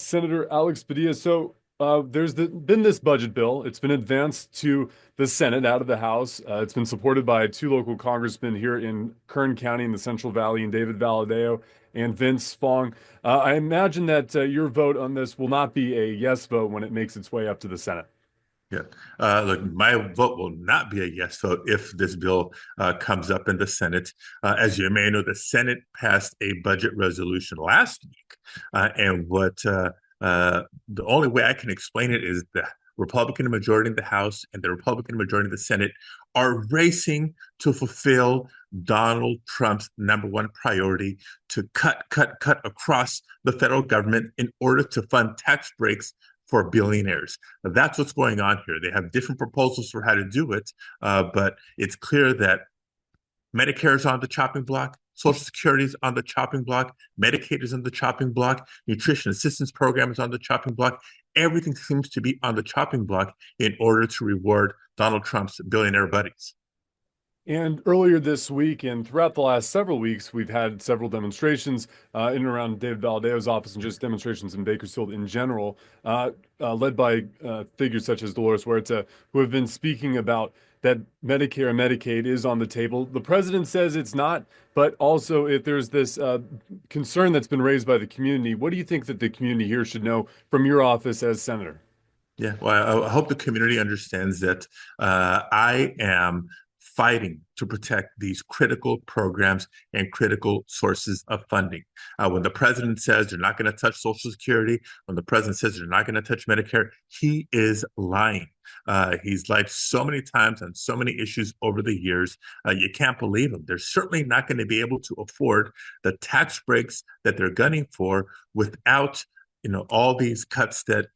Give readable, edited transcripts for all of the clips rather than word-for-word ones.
Senator Alex Padilla. Been this budget bill. It's been advanced to the Senate out of the House. It's been supported by two local congressmen here in Kern County in the Central Valley, and David Valadao and Vince Fong. I imagine that your vote on this will not be a yes vote when it makes its way up to the Senate. Yeah. Look, my vote will not be a yes vote if this bill comes up in the Senate. As you may know, the Senate passed a budget resolution last week. The only way I can explain it is the Republican majority in the House and the Republican majority in the Senate are racing to fulfill Donald Trump's number one priority to cut across the federal government in order to fund tax breaks for billionaires. That's what's going on here. They have different proposals for how to do it, but it's clear that Medicare is on the chopping block, Social Security is on the chopping block, Medicaid is on the chopping block, Nutrition Assistance Program is on the chopping block. Everything seems to be on the chopping block in order to reward Donald Trump's billionaire buddies. And earlier this week and throughout the last several weeks, we've had several demonstrations in and around David Valadao's office and just demonstrations in Bakersfield in general, led by figures such as Dolores Huerta, who have been speaking about that Medicare and Medicaid is on the table. The president says it's not, but also if there's this concern that's been raised by the community, what do you think that the community here should know from your office as senator? Yeah, well, I hope the community understands that I am fighting to protect these critical programs and critical sources of funding. When the president says they're not going to touch Social Security, when the president says they're not going to touch Medicare, he is lying. He's lied so many times on so many issues over the years. You can't believe him. They're certainly not going to be able to afford the tax breaks that they're gunning for without all these cuts that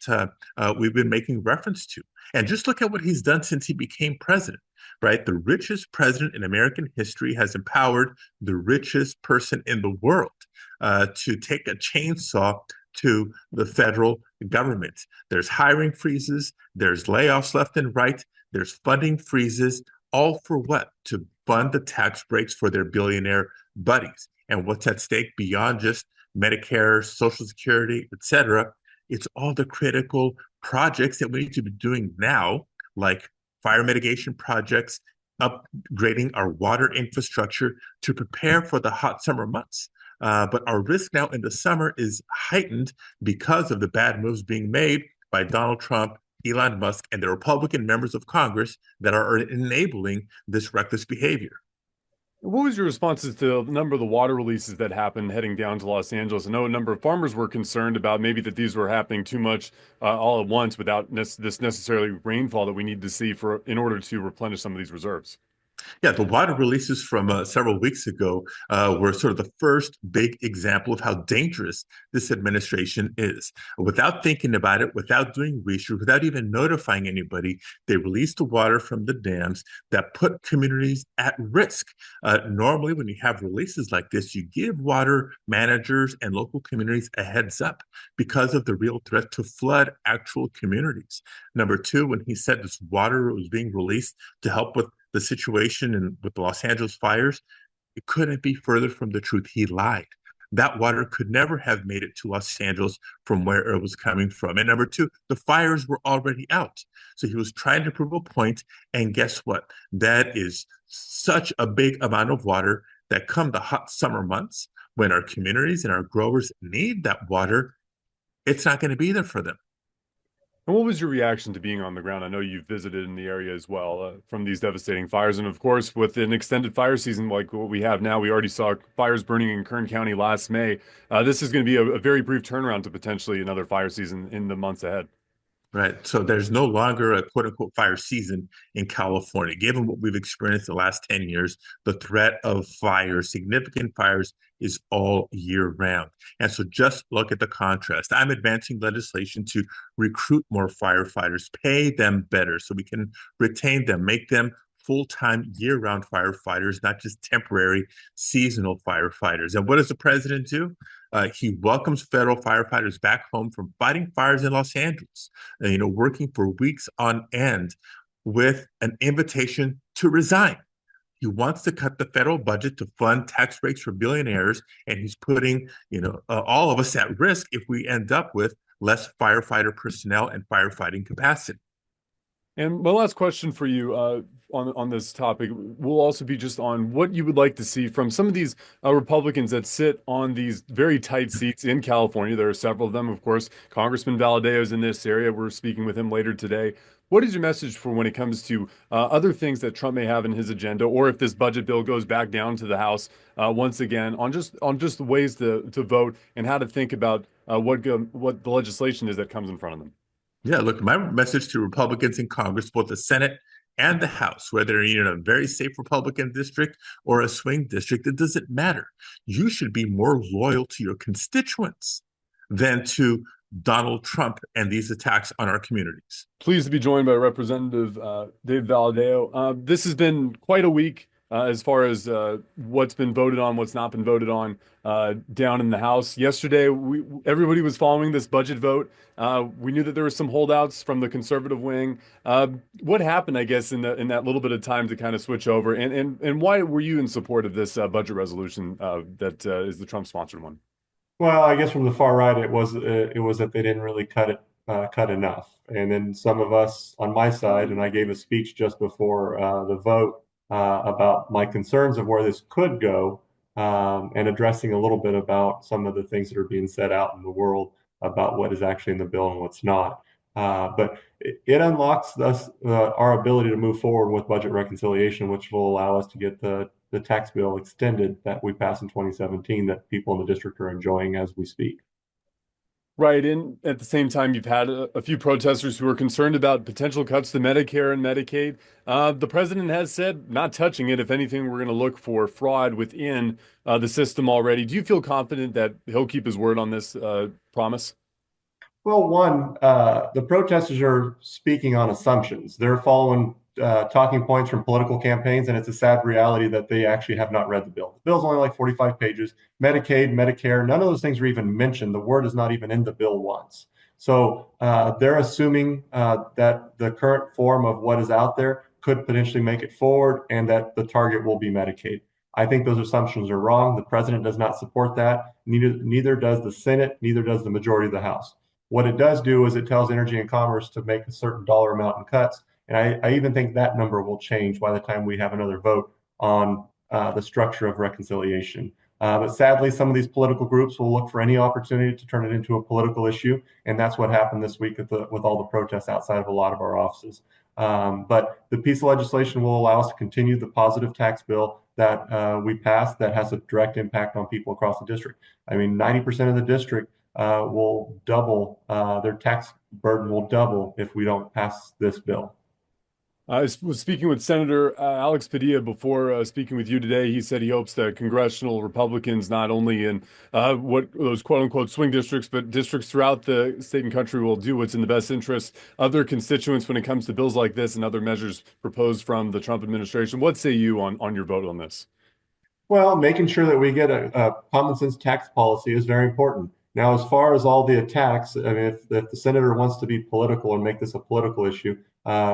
we've been making reference to. And just look at what he's done since he became president, right? The richest president in American history has empowered the richest person in the world to take a chainsaw to the federal government. There's hiring freezes, there's layoffs left and right, there's funding freezes, all for what? To fund the tax breaks for their billionaire buddies. And what's at stake beyond just Medicare, Social Security, et cetera, it's all the critical projects that we need to be doing now, like fire mitigation projects, upgrading our water infrastructure to prepare for the hot summer months. But our risk now in the summer is heightened because of the bad moves being made by Donald Trump, Elon Musk, and the Republican members of Congress that are enabling this reckless behavior. What was your responses to a number of the water releases that happened heading down to Los Angeles? I know a number of farmers were concerned about maybe that these were happening too much all at once without this necessarily rainfall that we need to see in order to replenish some of these reserves. Yeah, the water releases from several weeks ago were sort of the first big example of how dangerous this administration is. Without thinking about it, without doing research, without even notifying anybody, they released the water from the dams that put communities at risk. Normally, when you have releases like this, you give water managers and local communities a heads up because of the real threat to flood actual communities. Number two, when he said this water was being released to help with the situation with the Los Angeles fires, it couldn't be further from the truth. He lied. That water could never have made it to Los Angeles from where it was coming from. And number two, the fires were already out. So he was trying to prove a point. And guess what? That is such a big amount of water that come the hot summer months when our communities and our growers need that water, it's not going to be there for them. And what was your reaction to being on the ground? I know you've visited in the area as well from these devastating fires. And of course, with an extended fire season like what we have now, we already saw fires burning in Kern County last May. This is going to be a very brief turnaround to potentially another fire season in the months ahead. Right. So there's no longer a quote unquote fire season in California. Given what we've experienced the last 10 years, the threat of fires, significant fires, is all year round. And so just look at the contrast. I'm advancing legislation to recruit more firefighters, pay them better so we can retain them, make them full-time year-round firefighters, not just temporary seasonal firefighters. And what does the president do? He welcomes federal firefighters back home from fighting fires in Los Angeles, working for weeks on end with an invitation to resign. He wants to cut the federal budget to fund tax breaks for billionaires, and he's putting, all of us at risk if we end up with less firefighter personnel and firefighting capacity. And my last question for you on this topic will also be just on what you would like to see from some of these Republicans that sit on these very tight seats in California. There are several of them, of course. Congressman Valadao is in this area. We're speaking with him later today. What is your message for when it comes to other things that Trump may have in his agenda, or if this budget bill goes back down to the House once again, on just the ways to vote and how to think about what the legislation is that comes in front of them? Yeah, look, my message to Republicans in Congress, both the Senate and the House, whether you're in a very safe Republican district or a swing district, it doesn't matter. You should be more loyal to your constituents than to Donald Trump and these attacks on our communities. Pleased to be joined by Representative Dave Valadao. This has been quite a week as far as what's been voted on, what's not been voted on down in the House. Yesterday, everybody was following this budget vote. We knew that there were some holdouts from the conservative wing. What happened, I guess, in that little bit of time to kind of switch over, and why were you in support of this budget resolution that is the Trump-sponsored one? Well, I guess from the far right, it was that they didn't really cut enough, and then some of us on my side, and I gave a speech just before the vote about my concerns of where this could go, and addressing a little bit about some of the things that are being said out in the world about what is actually in the bill and what's not. But it unlocks us our ability to move forward with budget reconciliation, which will allow us to get the tax bill extended that we passed in 2017 that people in the district are enjoying as we speak. Right. And at the same time, you've had a few protesters who are concerned about potential cuts to Medicare and Medicaid. The president has said not touching it. If anything, we're going to look for fraud within the system already. Do you feel confident that he'll keep his word on this promise? Well, one, the protesters are speaking on assumptions. They're following talking points from political campaigns, and it's a sad reality that they actually have not read the bill. The bill's only like 45 pages. Medicaid, Medicare, none of those things are even mentioned. The word is not even in the bill once. So they're assuming that the current form of what is out there could potentially make it forward and that the target will be Medicaid. I think those assumptions are wrong. The president does not support that. Neither does the Senate, neither does the majority of the House. What it does do is it tells Energy and Commerce to make a certain dollar amount in cuts. And I even think that number will change by the time we have another vote on the structure of reconciliation. But sadly, some of these political groups will look for any opportunity to turn it into a political issue. And that's what happened this week with all the protests outside of a lot of our offices. But the piece of legislation will allow us to continue the positive tax bill that we passed that has a direct impact on people across the district. I mean, 90% of the district will double, their tax burden will double if we don't pass this bill. I was speaking with Senator Alex Padilla before speaking with you today. He said he hopes that congressional Republicans, not only in what those quote unquote swing districts, but districts throughout the state and country will do what's in the best interest of their constituents when it comes to bills like this and other measures proposed from the Trump administration. What say you on your vote on this? Well, making sure that we get a common sense tax policy is very important. Now, as far as all the attacks, I mean, if the senator wants to be political and make this a political issue,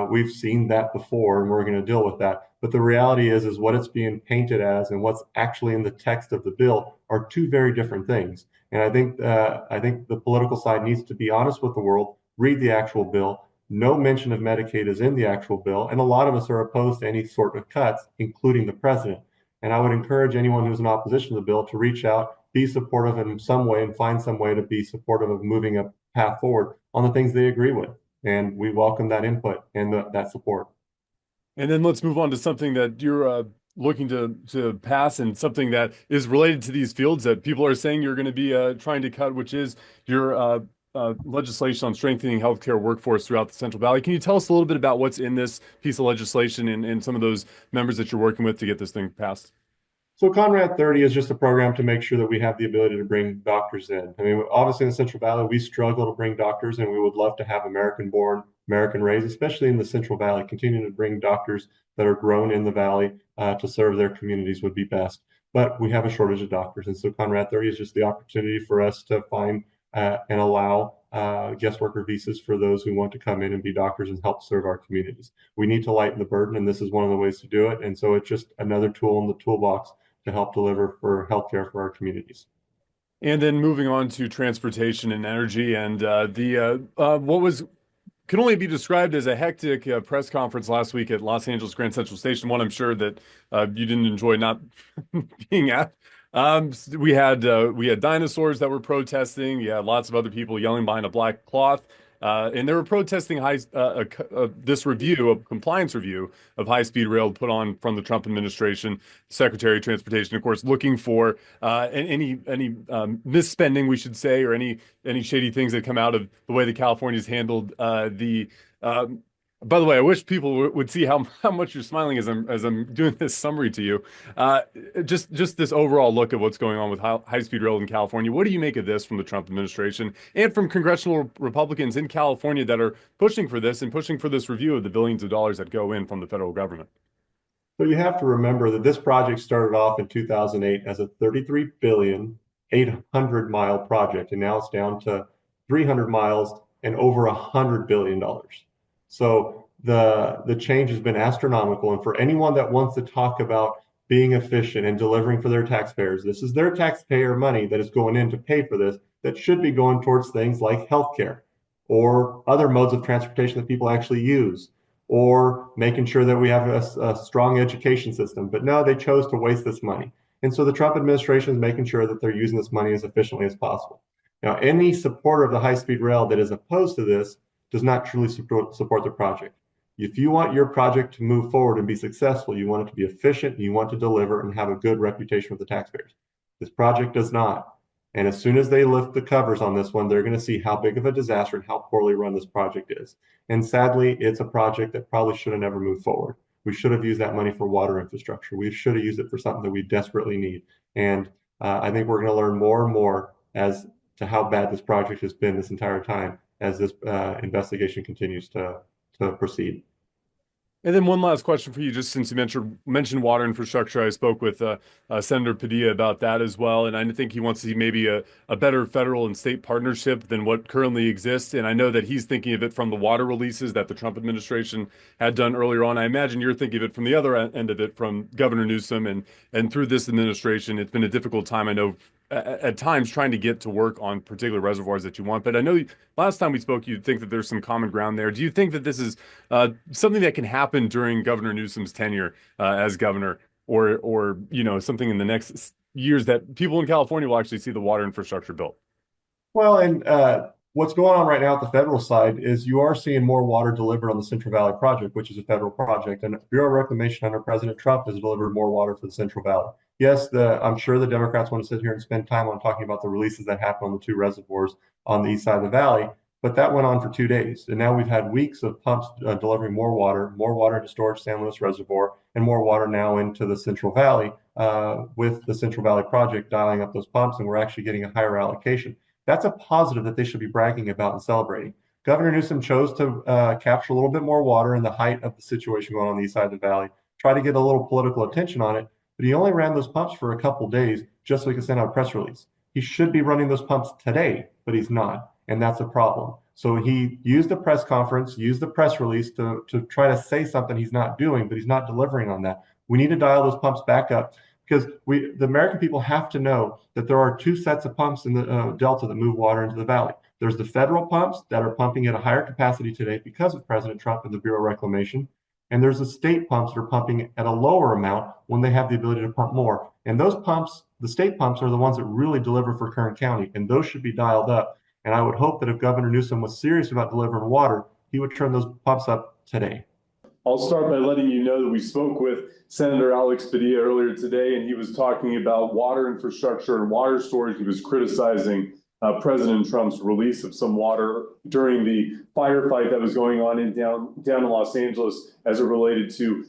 we've seen that before, and we're going to deal with that. But the reality is what it's being painted as and what's actually in the text of the bill are two very different things. And I think the political side needs to be honest with the world, read the actual bill. No mention of Medicaid is in the actual bill, and a lot of us are opposed to any sort of cuts, including the president. And I would encourage anyone who's in opposition to the bill to reach out, be supportive in some way, and find some way to be supportive of moving a path forward on the things they agree with. And we welcome that input and that support. And then let's move on to something that you're looking to pass and something that is related to these fields that people are saying you're going to be trying to cut, which is your legislation on strengthening healthcare workforce throughout the Central Valley. Can you tell us a little bit about what's in this piece of legislation and some of those members that you're working with to get this thing passed? So Conrad 30 is just a program to make sure that we have the ability to bring doctors in. I mean, obviously in the Central Valley, we struggle to bring doctors, and we would love to have American-born, American-raised, especially in the Central Valley. Continuing to bring doctors that are grown in the Valley to serve their communities would be best. But we have a shortage of doctors, and so Conrad 30 is just the opportunity for us to find and allow guest worker visas for those who want to come in and be doctors and help serve our communities. We need to lighten the burden, and this is one of the ways to do it. And so it's just another tool in the toolbox to help deliver for healthcare for our communities. And then moving on to transportation and energy, and what was can only be described as a hectic press conference last week at Los Angeles Grand Central Station. One I'm sure that you didn't enjoy not being at. We had dinosaurs that were protesting. You had lots of other people yelling behind a black cloth. And they were protesting this review, a compliance review of high-speed rail put on from the Trump administration, Secretary of Transportation, of course, looking for any misspending, we should say, or any shady things that come out of the way that California's handled the. By the way, I wish people would see how much you're smiling as I'm doing this summary to you. Just this overall look at what's going on with high-speed rail in California. What do you make of this from the Trump administration and from congressional Republicans in California that are pushing for this and pushing for this review of the billions of dollars that go in from the federal government? So you have to remember that this project started off in 2008 as a 33 billion, 800-mile project, and now it's down to 300 miles and over $100 billion. So the change has been astronomical. And for anyone that wants to talk about being efficient and delivering for their taxpayers, this is their taxpayer money that is going in to pay for this, that should be going towards things like healthcare or other modes of transportation that people actually use, or making sure that we have a strong education system. But no, they chose to waste this money. And so the Trump administration is making sure that they're using this money as efficiently as possible. Now, any supporter of the high-speed rail that is opposed to this does not truly support the project. If you want your project to move forward and be successful, you want it to be efficient, you want to deliver and have a good reputation with the taxpayers. This project does not. And as soon as they lift the covers on this one, they're going to see how big of a disaster and how poorly run this project is. And sadly, it's a project that probably should have never moved forward. We should have used that money for water infrastructure. We should have used it for something that we desperately need. And I think we're going to learn more and more as to how bad this project has been this entire time as this investigation continues to proceed. And then one last question for you, just since you mentioned water infrastructure. I spoke with Senator Padilla about that as well, and I think he wants to see maybe a better federal and state partnership than what currently exists. And I know that he's thinking of it from the water releases that the Trump administration had done earlier on. I imagine you're thinking of it from the other end of it, from Governor Newsom and through this administration. It's been a difficult time, I know, at times trying to get to work on particular reservoirs that you want. But I know last time we spoke, you'd think that there's some common ground there. Do you think that this is something that can happen during Governor Newsom's tenure as governor, or something in the next years that people in California will actually see the water infrastructure built? Well, and what's going on right now at the federal side is you are seeing more water delivered on the Central Valley project, which is a federal project. And Bureau of Reclamation under President Trump has delivered more water for the Central Valley. Yes, I'm sure the Democrats want to sit here and spend time on talking about the releases that happened on the two reservoirs on the east side of the valley, but that went on for 2 days. And now we've had weeks of pumps delivering more water into storage San Luis Reservoir, and more water now into the Central Valley with the Central Valley project dialing up those pumps, and we're actually getting a higher allocation. That's a positive that they should be bragging about and celebrating. Governor Newsom chose to capture a little bit more water in the height of the situation going on the east side of the valley, try to get a little political attention on it, but he only ran those pumps for a couple days just so he could send out a press release. He should be running those pumps today, but he's not, and that's a problem. So he used the press conference, used the press release to try to say something he's not doing, but he's not delivering on that. We need to dial those pumps back up, because the American people have to know that there are two sets of pumps in the Delta that move water into the valley. There's the federal pumps that are pumping at a higher capacity today because of President Trump and the Bureau of Reclamation. And there's the state pumps that are pumping at a lower amount when they have the ability to pump more. And those pumps, the state pumps, are the ones that really deliver for Kern County, and those should be dialed up. And I would hope that if Governor Newsom was serious about delivering water, he would turn those pumps up today. I'll start by letting you know that we spoke with Senator Alex Padilla earlier today, and he was talking about water infrastructure and water storage. He was criticizing President Trump's release of some water during the firefight that was going on down in Los Angeles as it related to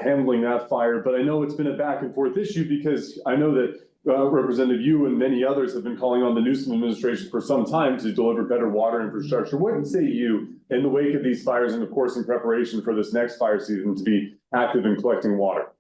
handling that fire. But I know it's been a back and forth issue, because I know that Representative, you and many others have been calling on the Newsom administration for some time to deliver better water infrastructure. What say you, in the wake of these fires and, of course, in preparation for this next fire season, to be active in collecting water?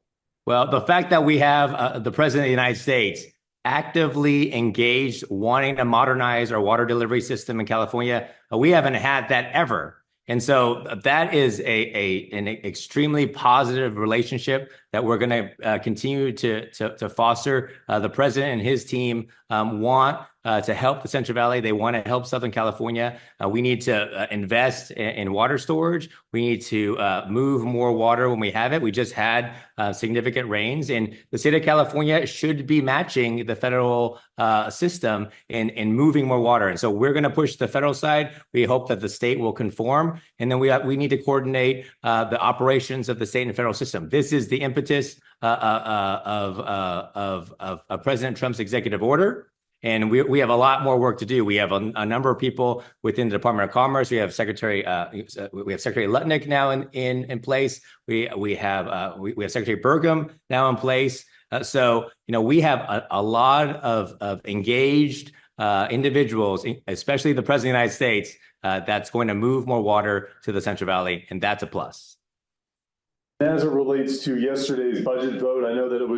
Well, the fact that we have the President of the United States actively engaged, wanting to modernize our water delivery system in California, we haven't had that ever. And so that is an extremely positive relationship that we're going to continue to foster. The president and his team want to help the Central Valley. They want to help Southern California. We need to invest in water storage. We need to move more water when we have it. We just had significant rains, and the state of California should be matching the federal system in moving more water. And so we're going to push the federal side. We hope that the state will conform, and then we need to coordinate the operations of the state and federal system. This is the impetus of President Trump's executive order. And we have a lot more work to do. We have a number of people within the Department of Commerce. We have Secretary Lutnick now in place. We have Secretary Burgum now in place. So we have a lot of engaged individuals, especially the President of the United States, that's going to move more water to the Central Valley, and that's a plus. As it relates to yesterday's budget vote, I know that it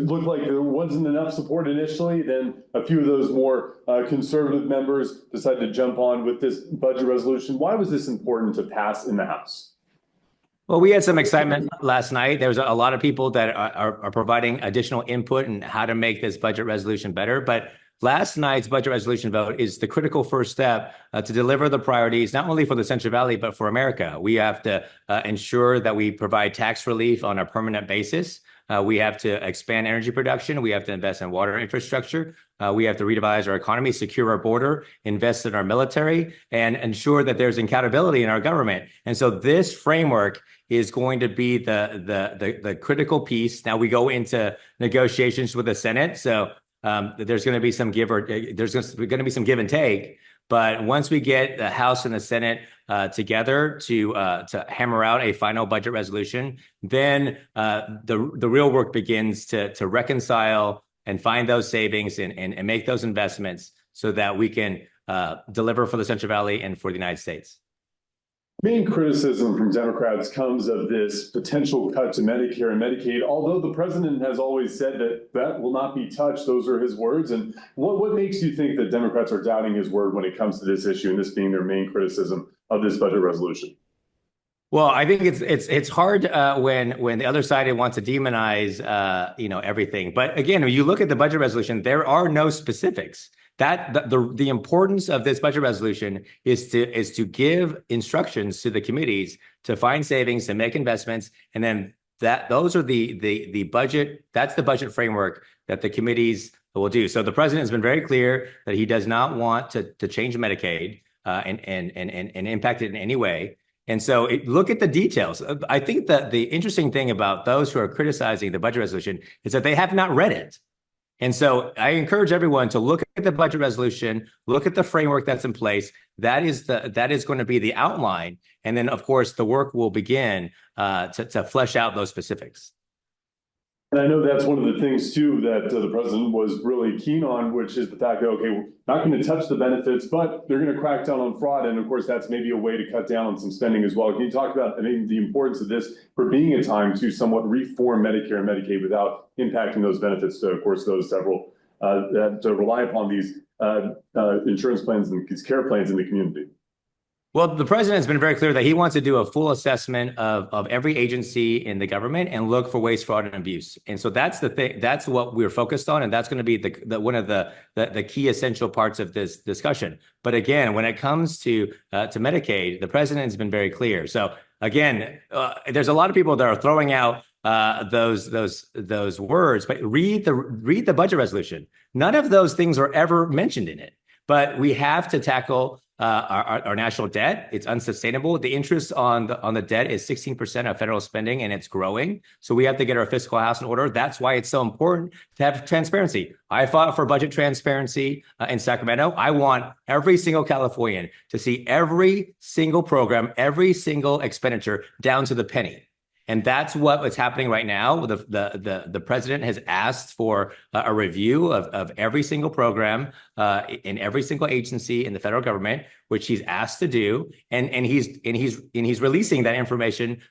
looked like there wasn't enough support initially. Then a few of those more conservative members decided to jump on with this budget resolution. Why was this important to pass in the House? Well, we had some excitement last night. There was a lot of people that are providing additional input on how to make this budget resolution better. But last night's budget resolution vote is the critical first step to deliver the priorities, not only for the Central Valley, but for America. We have to ensure that we provide tax relief on a permanent basis. We have to expand energy production. We have to invest in water infrastructure. We have to revitalize our economy, secure our border, invest in our military, and ensure that there's accountability in our government. And so this framework is going to be the critical piece. Now we go into negotiations with the Senate. So there's going to be some give and take, but once we get the House and the Senate together to hammer out a final budget resolution, then the real work begins to reconcile and find those savings and make those investments so that we can deliver for the Central Valley and for the United States. Main criticism from Democrats comes of this potential cut to Medicare and Medicaid, although the president has always said that will not be touched. Those are his words. And what makes you think that Democrats are doubting his word when it comes to this issue, and this being their main criticism of this budget resolution? Well, I think it's hard when the other side wants to demonize everything. But again, when you look at the budget resolution, there are no specifics. That the importance of this budget resolution is to give instructions to the committees to find savings, to make investments, and then those are the budget. That's the budget framework that the committees will do. So the president has been very clear that he does not want to change Medicaid and impact it in any way. And so look at the details. I think that the interesting thing about those who are criticizing the budget resolution is that they have not read it. And so I encourage everyone to look at the budget resolution, look at the framework that's in place. That is going to be the outline. And then, of course, the work will begin to flesh out those specifics. And I know that's one of the things, too, that the president was really keen on, which is the fact that, okay, we're not going to touch the benefits, but they're going to crack down on fraud. And of course, that's maybe a way to cut down on some spending as well. Can you talk about, the importance of this for being a time to somewhat reform Medicare and Medicaid without impacting those benefits to, of course, those several that rely upon these insurance plans and these care plans in the community? Well, the president has been very clear that he wants to do a full assessment of every agency in the government and look for waste, fraud, and abuse. And so that's the thing. That's what we're focused on, and that's going to be one of the key essential parts of this discussion. But again, when it comes to Medicaid, the president has been very clear. So again, there's a lot of people that are throwing out those words, but read the budget resolution. None of those things are ever mentioned in it. But we have to tackle our national debt. It's unsustainable. The interest on the debt is 16% of federal spending, and it's growing. So we have to get our fiscal house in order. That's why it's so important to have transparency. I fought for budget transparency in Sacramento. I want every single Californian to see every single program, every single expenditure down to the penny. And that's what's happening right now. The president has asked for a review of every single program in every single agency in the federal government, which he's asked to do, and he's releasing that information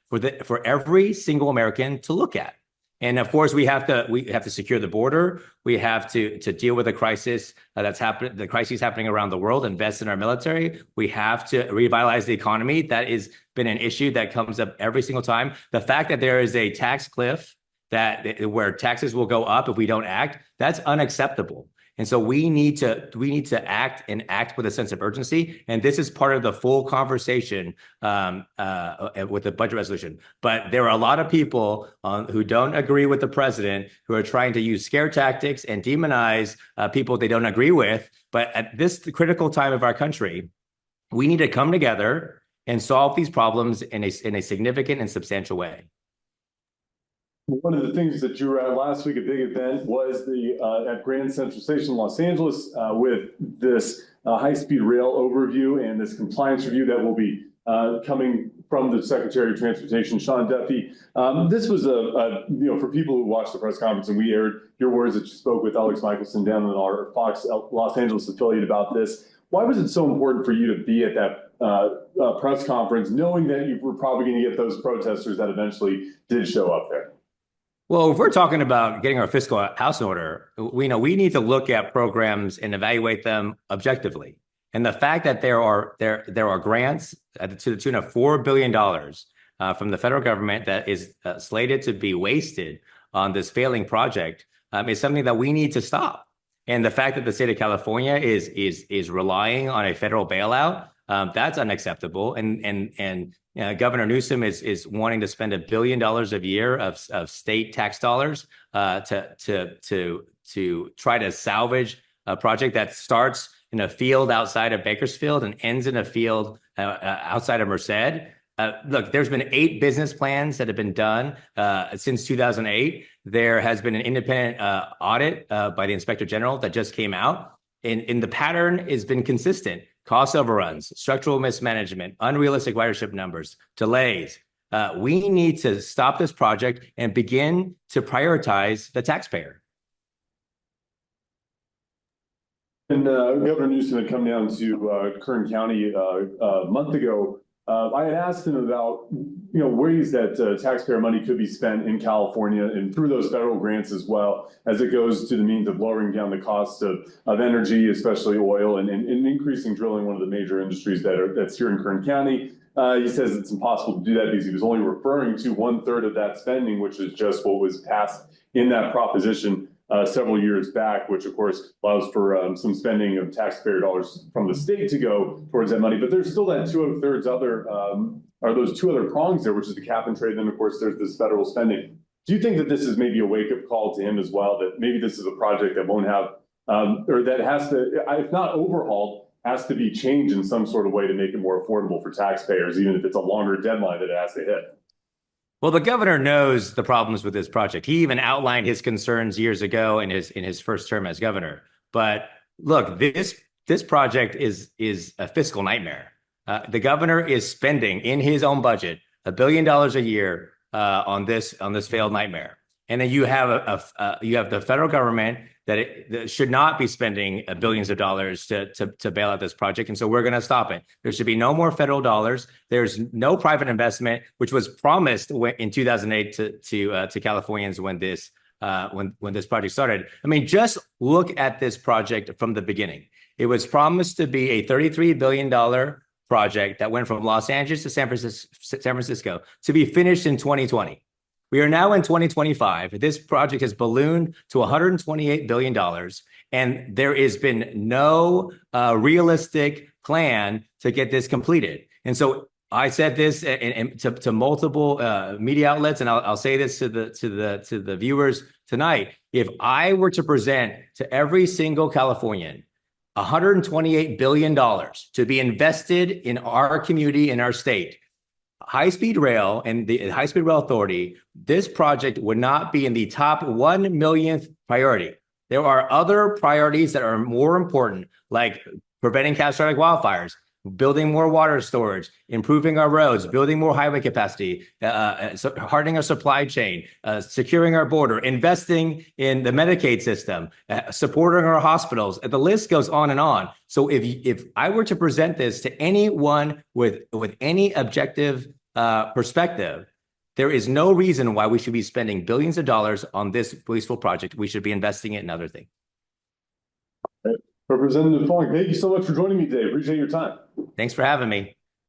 for every single American to look at. And of course, we have to secure the border. We have to deal with the crisis that's happening, the crises happening around the world. Invest in our military. We have to revitalize the economy. That has been an issue that comes up every single time. The fact that there is a tax cliff where taxes will go up if we don't act, that's unacceptable. And so we need to act and act with a sense of urgency. And this is part of the full conversation with the budget resolution. But there are a lot of people who don't agree with the president, who are trying to use scare tactics and demonize people they don't agree with. But at this critical time of our country, we need to come together and solve these problems in a significant and substantial way. One of the things that you were at last week, a big event, was at Grand Central Station, Los Angeles, with this high-speed rail overview and this compliance review that will be coming from the Secretary of Transportation, Sean Duffy. This was for people who watched the press conference, and we aired your words that you spoke with Alex Michelson down in our Fox Los Angeles affiliate about this. Why was it so important for you to be at that press conference, knowing that you were probably going to get those protesters that eventually did show up there? Well, if we're talking about getting our fiscal house in order, we need to look at programs and evaluate them objectively. And the fact that there are grants to the tune of $4 billion from the federal government that is slated to be wasted on this failing project is something that we need to stop. And the fact that the state of California is relying on a federal bailout, that's unacceptable. And Governor Newsom is wanting to spend $1 billion a year of state tax dollars to try to salvage a project that starts in a field outside of Bakersfield and ends in a field outside of Merced. Look, there's been 8 business plans that have been done since 2008. There has been an independent audit by the Inspector General that just came out, and the pattern has been consistent. Cost overruns, structural mismanagement, unrealistic ridership numbers, delays. We need to stop this project and begin to prioritize the taxpayer. And Governor Newsom had come down to Kern County a month ago. I had asked him about ways that taxpayer money could be spent in California and through those federal grants as well, as it goes to the means of lowering down the cost of energy, especially oil, and increasing drilling, one of the major industries that's here in Kern County. He says it's impossible to do that because he was only referring to 1/3 of that spending, which is just what was passed in that proposition several years back, which of course allows for some spending of taxpayer dollars from the state to go towards that money. But there's still that 2/3 other, are those 2 other prongs there, which is the cap and trade. Then of course there's this federal spending. Do you think that this is maybe a wake-up call to him as well, that maybe this is a project that won't have, or that has to, if not overhauled, has to be changed in some sort of way to make it more affordable for taxpayers, even if it's a longer deadline that it has to hit? Well, the governor knows the problems with this project. He even outlined his concerns years ago in his first term as governor. But look, this project is a fiscal nightmare. The governor is spending in his own budget $1 billion a year on this failed nightmare. And then you have you have the federal government that should not be spending billions of dollars to bail out this project. And so we're going to stop it. There should be no more federal dollars. There's no private investment, which was promised in 2008 to Californians when this project started. I mean, just look at this project from the beginning. It was promised to be a $33 billion project that went from Los Angeles to San Francisco to be finished in 2020. We are now in 2025. This project has ballooned to $128 billion, and there has been no realistic plan to get this completed. And so I said this to multiple media outlets, and I'll say this to the viewers tonight. If I were to present to every single Californian $128 billion to be invested in our community, in our state, high-speed rail and the High-Speed Rail Authority, this project would not be in the top 1 millionth priority. There are other priorities that are more important, like preventing catastrophic wildfires, building more water storage, improving our roads, building more highway capacity, hardening our supply chain, securing our border, investing in the Medicaid system, supporting our hospitals. The list goes on and on. So if I were to present this to anyone with any objective perspective, there is no reason why we should be spending billions of dollars on this wasteful project. We should be investing it in other things. Representative Fong, thank you so much for joining me today. Appreciate your time. Thanks for having me.